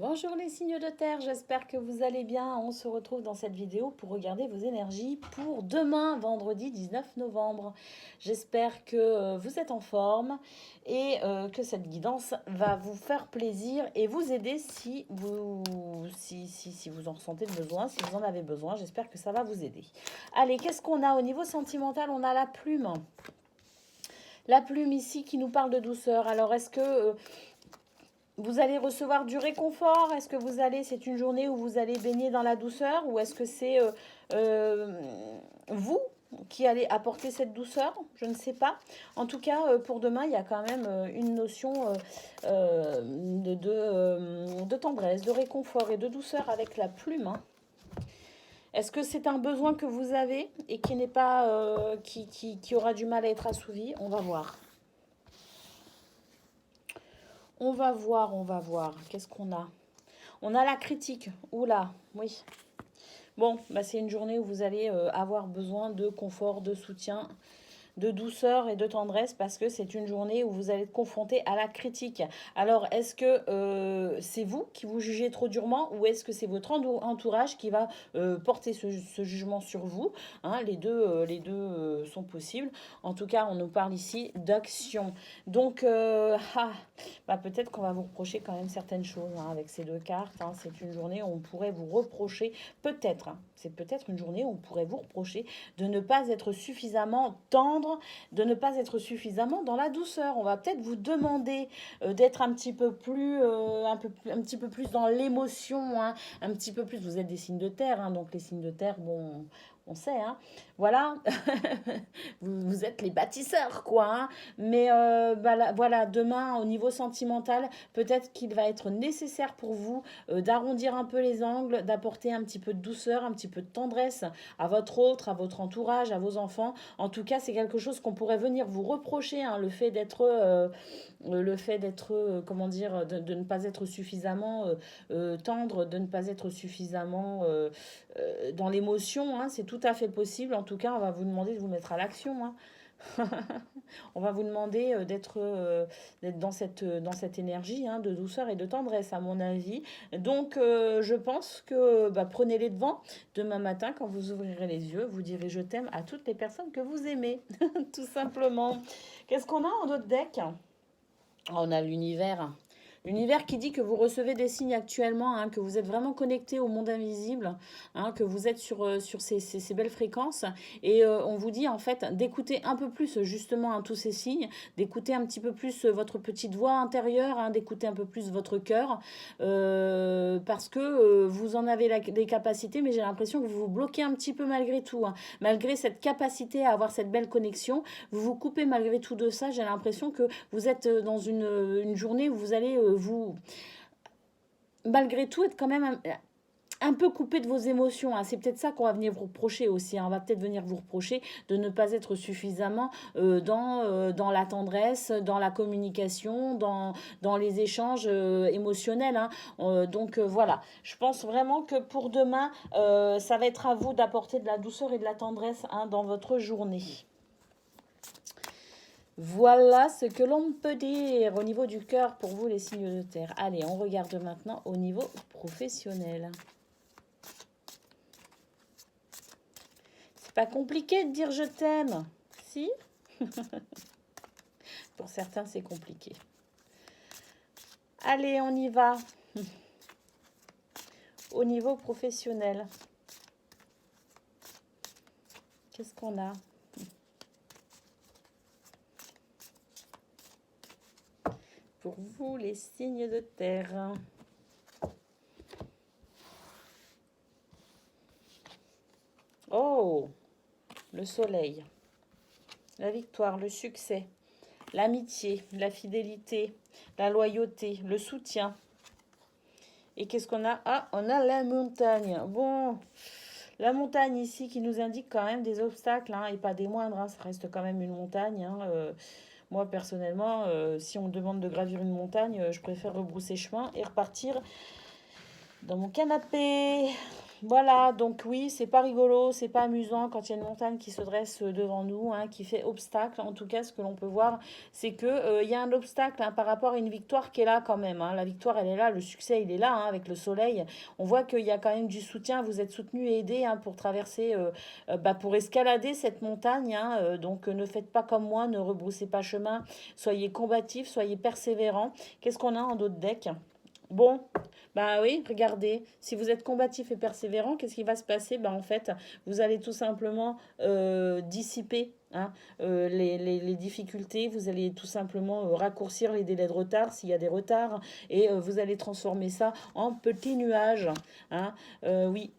Bonjour les signes de terre, j'espère que vous allez bien. On se retrouve dans cette vidéo pour regarder vos énergies pour demain, vendredi 19 novembre. J'espère que vous êtes en forme et que cette guidance va vous faire plaisir et vous aider si vous en ressentez le besoin, si vous en avez besoin. J'espère que ça va vous aider. Allez, qu'est-ce qu'on a au niveau sentimental? On a la plume. La plume ici qui nous parle de douceur. Alors, est-ce que vous allez recevoir du réconfort? Est-ce que c'est une journée où vous allez baigner dans la douceur? Ou est-ce que c'est euh, vous qui allez apporter cette douceur? Je ne sais pas. En tout cas, pour demain, il y a quand même une notion de tendresse, de réconfort et de douceur avec la plume, hein. Est-ce que c'est un besoin que vous avez et qui n'est pas, qui aura du mal à être assouvi? On va voir. On va voir, on va voir. Qu'est-ce qu'on a? On a la critique. Oula, oui. Bon, bah c'est une journée où vous allez avoir besoin de confort, de soutien, de douceur et de tendresse parce que c'est une journée où vous allez être confronté à la critique. Alors, est-ce que c'est vous qui vous jugez trop durement ou est-ce que c'est votre entourage qui va porter ce jugement sur vous, hein? Les deux sont possibles. En tout cas, on nous parle ici d'action. Donc, bah, peut-être qu'on va vous reprocher quand même certaines choses, hein, avec ces deux cartes, hein. C'est une journée où on pourrait vous reprocher, peut-être, hein, c'est peut-être une journée où on pourrait vous reprocher de ne pas être suffisamment tendre, de ne pas être suffisamment dans la douceur. On va peut-être vous demander d'être un petit peu plus, un petit peu plus dans l'émotion, hein, un petit peu plus. Vous êtes des signes de terre, hein, donc les signes de terre, bon, on sait, hein. Voilà, vous êtes les bâtisseurs, quoi, hein. Mais voilà, demain, au niveau sentimental, peut-être qu'il va être nécessaire pour vous d'arrondir un peu les angles, d'apporter un petit peu de douceur, un petit peu de tendresse à votre autre, à votre entourage, à vos enfants. En tout cas, c'est quelque chose qu'on pourrait venir vous reprocher, hein, le fait d'être, comment dire, de ne pas être suffisamment tendre, de ne pas être suffisamment dans l'émotion, hein, c'est tout à fait possible. En tout cas, on va vous demander de vous mettre à l'action, hein. On va vous demander d'être dans cette énergie, hein, de douceur et de tendresse, à mon avis. Donc, je pense que bah, prenez les devants. Demain matin, quand vous ouvrirez les yeux, vous direz je t'aime à toutes les personnes que vous aimez, tout simplement. Qu'est-ce qu'on a en d'autres decks? On a l'univers. L'univers qui dit que vous recevez des signes actuellement, hein, que vous êtes vraiment connecté au monde invisible, hein, que vous êtes sur ces belles fréquences. Et on vous dit en fait d'écouter un peu plus justement, hein, tous ces signes, d'écouter un petit peu plus votre petite voix intérieure, hein, d'écouter un peu plus votre cœur, parce que vous en avez les capacités, mais j'ai l'impression que vous vous bloquez un petit peu malgré tout, hein. Malgré cette capacité à avoir cette belle connexion, vous vous coupez malgré tout de ça. J'ai l'impression que vous êtes dans une journée où vous allez vous, malgré tout, être quand même un peu coupé de vos émotions, hein. C'est peut-être ça qu'on va venir vous reprocher aussi, hein. On va peut-être venir vous reprocher de ne pas être suffisamment dans la tendresse, dans la communication, dans les échanges émotionnels, hein. Voilà, je pense vraiment que pour demain, ça va être à vous d'apporter de la douceur et de la tendresse, hein, dans votre journée. Voilà ce que l'on peut dire au niveau du cœur pour vous les signes de terre. Allez, on regarde maintenant au niveau professionnel. C'est pas compliqué de dire je t'aime, si? Pour certains, c'est compliqué. Allez, on y va. Au niveau professionnel. Qu'est-ce qu'on a? Pour vous, les signes de terre. Oh, le soleil, la victoire, le succès, l'amitié, la fidélité, la loyauté, le soutien. Et qu'est-ce qu'on a? Ah, on a la montagne. Bon, la montagne ici qui nous indique quand même des obstacles, hein, et pas des moindres, hein. Ça reste quand même une montagne, hein. Moi, personnellement, si on me demande de gravir une montagne, je préfère rebrousser chemin et repartir dans mon canapé. Voilà, donc oui, c'est pas rigolo, c'est pas amusant quand il y a une montagne qui se dresse devant nous, hein, qui fait obstacle. En tout cas, ce que l'on peut voir, c'est que il y a un obstacle, hein, par rapport à une victoire qui est là quand même, hein. La victoire, elle est là, le succès, il est là, hein, avec le soleil. On voit qu'il y a quand même du soutien. Vous êtes soutenu et aidé, hein, pour traverser, pour escalader cette montagne, hein. Donc ne faites pas comme moi, ne rebroussez pas chemin. Soyez combatifs, soyez persévérants. Qu'est-ce qu'on a en d'autres decks? Bon, bah oui, regardez, si vous êtes combatif et persévérant, qu'est-ce qui va se passer? Bah en fait, vous allez tout simplement dissiper, hein, les difficultés, vous allez tout simplement raccourcir les délais de retard s'il y a des retards, et vous allez transformer ça en petits nuages, hein. Oui,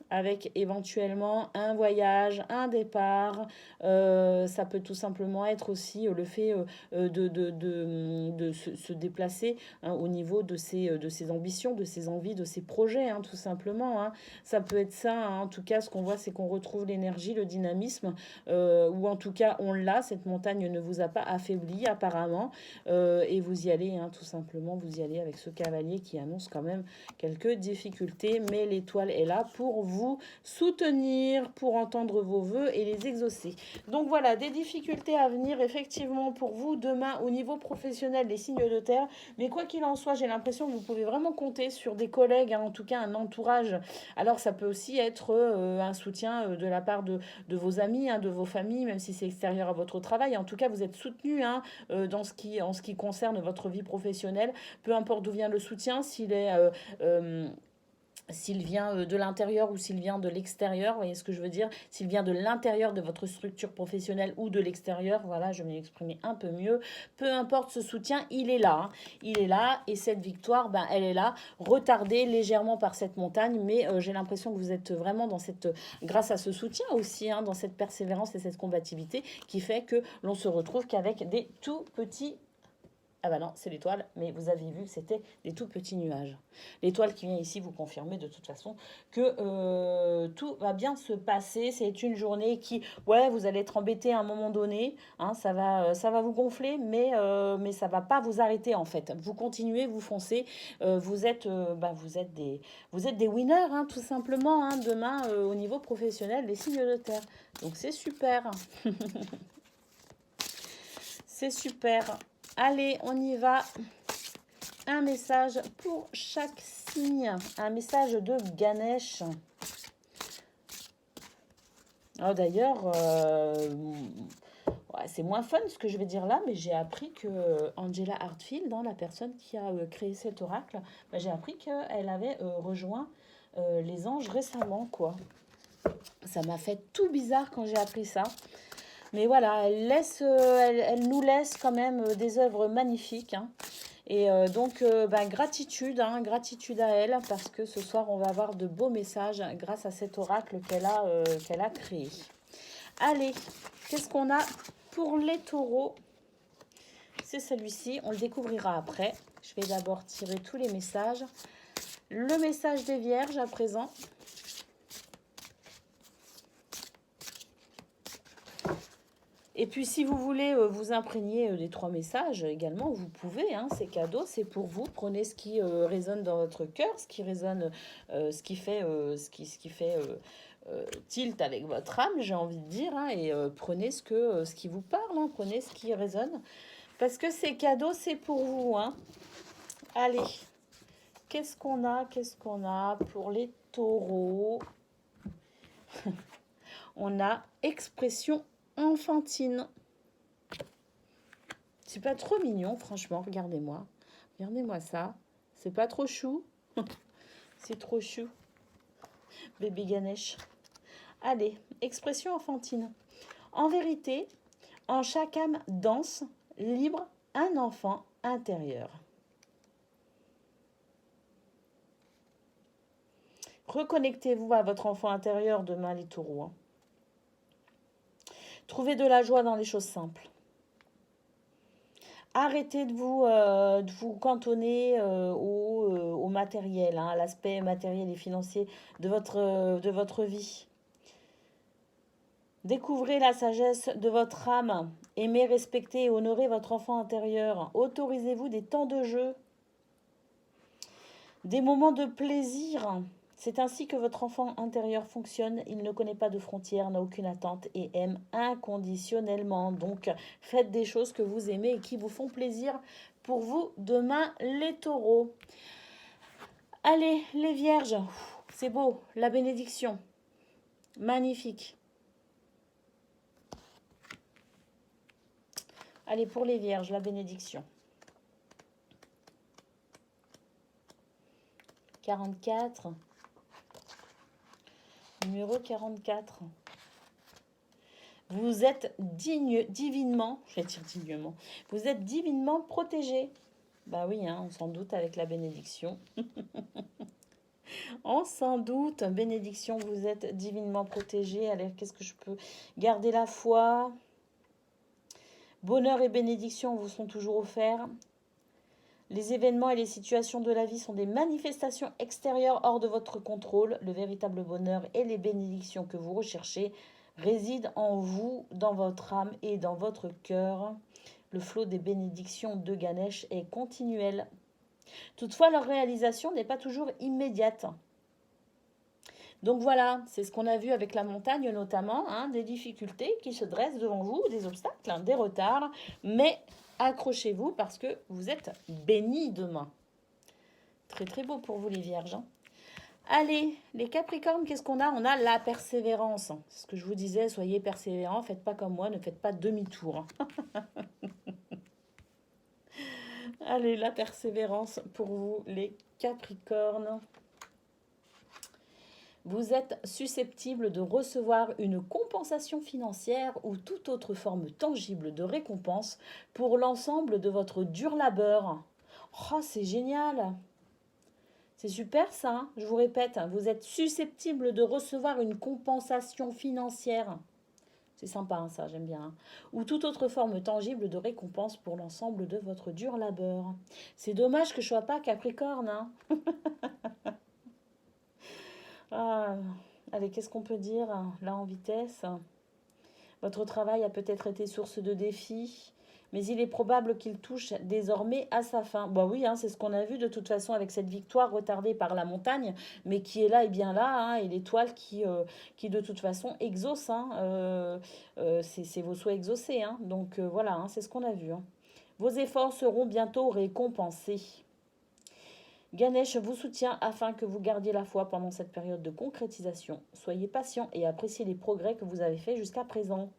avec éventuellement un voyage, un départ. Ça peut tout simplement être aussi le fait de se déplacer, hein, au niveau de ses ambitions, de ses envies, de ses projets, hein, tout simplement, hein. Ça peut être ça, hein. En tout cas, ce qu'on voit, c'est qu'on retrouve l'énergie, le dynamisme, ou en tout cas, on l'a. Cette montagne ne vous a pas affaibli apparemment, et vous y allez, hein, tout simplement, vous y allez avec ce cavalier qui annonce quand même quelques difficultés, mais l'étoile est là pour vous soutenir, pour entendre vos vœux et les exaucer. Donc voilà, des difficultés à venir effectivement pour vous demain au niveau professionnel des signes de terre, mais quoi qu'il en soit, j'ai l'impression que vous pouvez vraiment compter sur des collègues, hein, en tout cas un entourage. Alors ça peut aussi être un soutien de la part de vos amis, hein, de vos familles, même si c'est extérieur à votre travail. En tout cas, vous êtes soutenu, hein, en ce qui concerne votre vie professionnelle, peu importe d'où vient le soutien, euh, s'il vient de l'intérieur ou s'il vient de l'extérieur, vous voyez ce que je veux dire? S'il vient de l'intérieur de votre structure professionnelle ou de l'extérieur, voilà, je vais m'exprimer un peu mieux. Peu importe, ce soutien, il est là, hein. Il est là, et cette victoire, ben, elle est là, retardée légèrement par cette montagne, mais j'ai l'impression que vous êtes vraiment dans cette, grâce à ce soutien aussi, hein, dans cette persévérance et cette combativité qui fait que l'on se retrouve qu'avec des tout petits. Ah bah non, c'est l'étoile, mais vous avez vu que c'était des tout petits nuages. L'étoile qui vient ici vous confirmer de toute façon que tout va bien se passer. C'est une journée qui, ouais, vous allez être embêté à un moment donné, hein, ça va vous gonfler, mais ça va pas vous arrêter en fait. Vous continuez, vous foncez, vous êtes des winners, hein, tout simplement, hein, demain au niveau professionnel des signes de terre. Donc c'est super. C'est super. Allez, on y va. Un message pour chaque signe. Un message de Ganesh. Oh, d'ailleurs, ouais, c'est moins fun ce que je vais dire là, mais j'ai appris que Angela Hartfield, hein, la personne qui a créé cet oracle, bah, j'ai appris qu'elle avait rejoint les anges récemment, quoi. Ça m'a fait tout bizarre quand j'ai appris ça. Mais voilà, elle nous laisse quand même des œuvres magnifiques, hein. Et donc, gratitude, hein, gratitude à elle, parce que ce soir, on va avoir de beaux messages grâce à cet oracle qu'elle a créé. Allez, qu'est-ce qu'on a pour les taureaux? C'est celui-ci, on le découvrira après. Je vais d'abord tirer tous les messages. Le message des vierges à présent. Et puis, si vous voulez vous imprégner des 3 messages également, vous pouvez, hein, c'est cadeau, c'est pour vous. Prenez ce qui résonne dans votre cœur, ce qui résonne, ce qui fait tilt avec votre âme, j'ai envie de dire, hein, et prenez ce qui vous parle, hein, prenez ce qui résonne. Parce que c'est cadeau, c'est pour vous, hein. Allez, qu'est-ce qu'on a? Qu'est-ce qu'on a pour les taureaux? On a expression enfantine. C'est pas trop mignon, franchement, regardez-moi. Regardez-moi ça. C'est pas trop chou. C'est trop chou. Bébé Ganesh. Allez, expression enfantine. En vérité, en chaque âme danse, libre, un enfant intérieur. Reconnectez-vous à votre enfant intérieur demain, les taureaux, hein. Trouvez de la joie dans les choses simples. Arrêtez de vous cantonner au matériel, hein, à l'aspect matériel et financier de votre vie. Découvrez la sagesse de votre âme. Aimez, respectez et honorez votre enfant intérieur. Autorisez-vous des temps de jeu. Des moments de plaisir. C'est ainsi que votre enfant intérieur fonctionne. Il ne connaît pas de frontières, n'a aucune attente et aime inconditionnellement. Donc, faites des choses que vous aimez et qui vous font plaisir pour vous demain, les taureaux. Allez, les vierges. C'est beau. La bénédiction. Magnifique. Allez, pour les vierges, la bénédiction. 44. Numéro 44. Vous êtes divinement, je vais dire dignement, vous êtes divinement protégé. Bah oui, hein, on s'en doute avec la bénédiction. On s'en doute, bénédiction, vous êtes divinement protégé. Allez, qu'est-ce que je peux garder la foi? Bonheur et bénédiction vous sont toujours offerts. Les événements et les situations de la vie sont des manifestations extérieures hors de votre contrôle. Le véritable bonheur et les bénédictions que vous recherchez résident en vous, dans votre âme et dans votre cœur. Le flot des bénédictions de Ganesh est continuel. Toutefois, leur réalisation n'est pas toujours immédiate. Donc voilà, c'est ce qu'on a vu avec la montagne notamment, hein, des difficultés qui se dressent devant vous, des obstacles, hein, des retards, mais accrochez-vous parce que vous êtes bénis demain. Très très beau pour vous les vierges. Hein. Allez, les capricornes, qu'est-ce qu'on a? On a la persévérance. C'est ce que je vous disais, soyez persévérants, faites pas comme moi, ne faites pas demi-tour. Allez, la persévérance pour vous les capricornes. Vous êtes susceptible de recevoir une compensation financière ou toute autre forme tangible de récompense pour l'ensemble de votre dur labeur. Oh, c'est génial! C'est super ça, hein. Je vous répète, vous êtes susceptible de recevoir une compensation financière. C'est sympa hein, ça, j'aime bien. Hein. Ou toute autre forme tangible de récompense pour l'ensemble de votre dur labeur. C'est dommage que je ne sois pas Capricorne. Hein. Ah, allez, qu'est-ce qu'on peut dire là en vitesse? Votre travail a peut-être été source de défis, mais il est probable qu'il touche désormais à sa fin. Bah oui, hein, c'est ce qu'on a vu de toute façon avec cette victoire retardée par la montagne, mais qui est là et bien là, hein, et l'étoile qui de toute façon exauce. Hein, c'est vos souhaits exaucés. Hein, donc voilà, hein, c'est ce qu'on a vu. Hein. Vos efforts seront bientôt récompensés. Ganesh vous soutient afin que vous gardiez la foi pendant cette période de concrétisation. Soyez patient et appréciez les progrès que vous avez faits jusqu'à présent.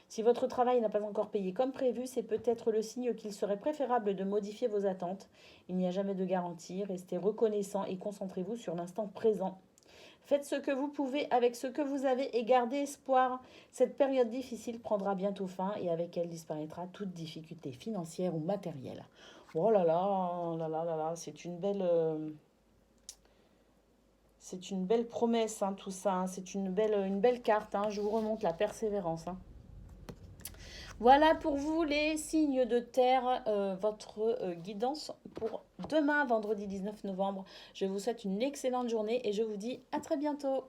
Si votre travail n'a pas encore payé comme prévu, c'est peut-être le signe qu'il serait préférable de modifier vos attentes. Il n'y a jamais de garantie, restez reconnaissant et concentrez-vous sur l'instant présent. Faites ce que vous pouvez avec ce que vous avez et gardez espoir. Cette période difficile prendra bientôt fin et avec elle disparaîtra toute difficulté financière ou matérielle. Oh là là, là là là là, c'est une belle promesse, hein, tout ça. Hein. C'est une belle carte. Hein. Je vous remonte la persévérance. Hein. Voilà pour vous les signes de terre, votre guidance pour demain, vendredi 19 novembre. Je vous souhaite une excellente journée et je vous dis à très bientôt.